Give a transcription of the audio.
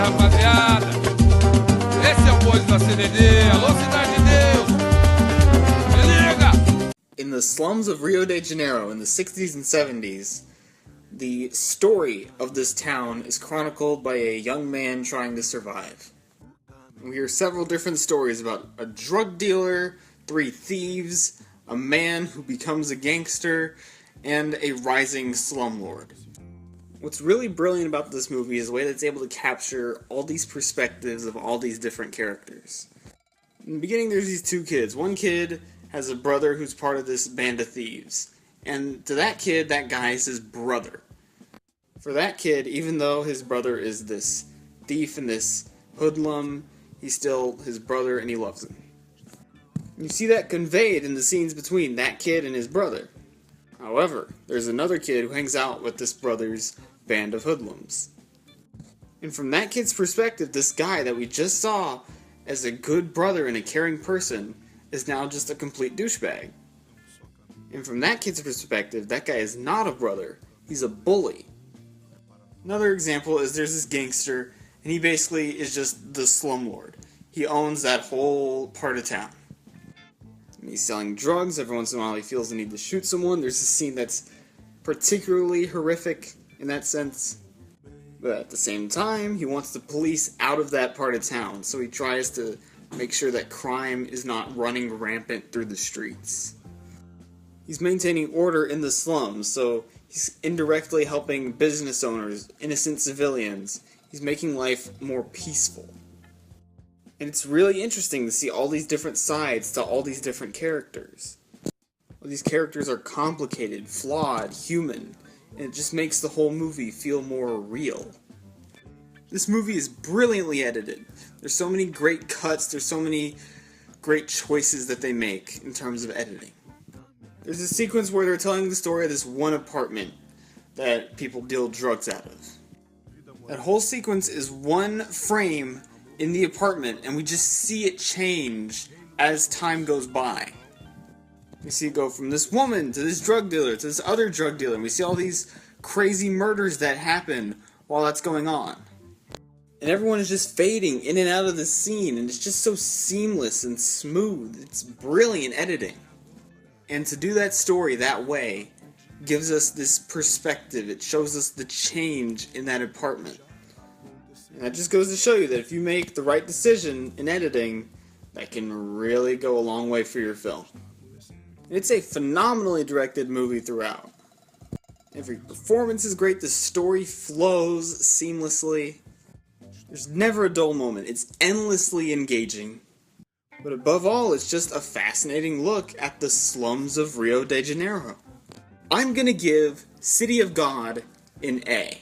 rapaziada? Esse é o bonde da CDD. Alô, Cidade de Deus! Se liga! In the slums of Rio de Janeiro in the 60s and 70s, the story of this town is chronicled by a young man trying to survive. We hear several different stories about a drug dealer, 3 thieves, a man who becomes a gangster, and a rising slumlord. What's really brilliant about this movie is the way that it's able to capture all these perspectives of all these different characters. In the beginning, there's these 2 kids. One kid has a brother who's part of this band of thieves. And to that kid, that guy is his brother. For that kid, even though his brother is this thief and this hoodlum, he's still his brother and he loves him. You see that conveyed in the scenes between that kid and his brother. However, there's another kid who hangs out with this brother's band of hoodlums. And from that kid's perspective, this guy that we just saw as a good brother and a caring person is now just a complete douchebag. And from that kid's perspective, that guy is not a brother, he's a bully. Another example is there's this gangster, and he basically is just the slumlord. He owns that whole part of town. And he's selling drugs. Every once in a while he feels the need to shoot someone. There's a scene that's particularly horrific in that sense. But at the same time, he wants the police out of that part of town, so he tries to make sure that crime is not running rampant through the streets. He's maintaining order in the slums, so he's indirectly helping business owners, innocent civilians. He's making life more peaceful. And it's really interesting to see all these different sides to all these different characters. All these characters are complicated, flawed, human, and it just makes the whole movie feel more real. This movie is brilliantly edited. There's so many great cuts, there's so many great choices that they make in terms of editing. There's a sequence where they're telling the story of this one apartment that people deal drugs out of. That whole sequence is one frame in the apartment, and we just see it change as time goes by. We see it go from this woman to this drug dealer to this other drug dealer, and we see all these crazy murders that happen while that's going on. And everyone is just fading in and out of the scene, and it's just so seamless and smooth. It's brilliant editing. And to do that story that way gives us this perspective. It shows us the change in that apartment. And that just goes to show you that if you make the right decision in editing, that can really go a long way for your film. It's a phenomenally directed movie throughout. Every performance is great, the story flows seamlessly. There's never a dull moment, it's endlessly engaging. But above all, it's just a fascinating look at the slums of Rio de Janeiro. I'm gonna give City of God an A.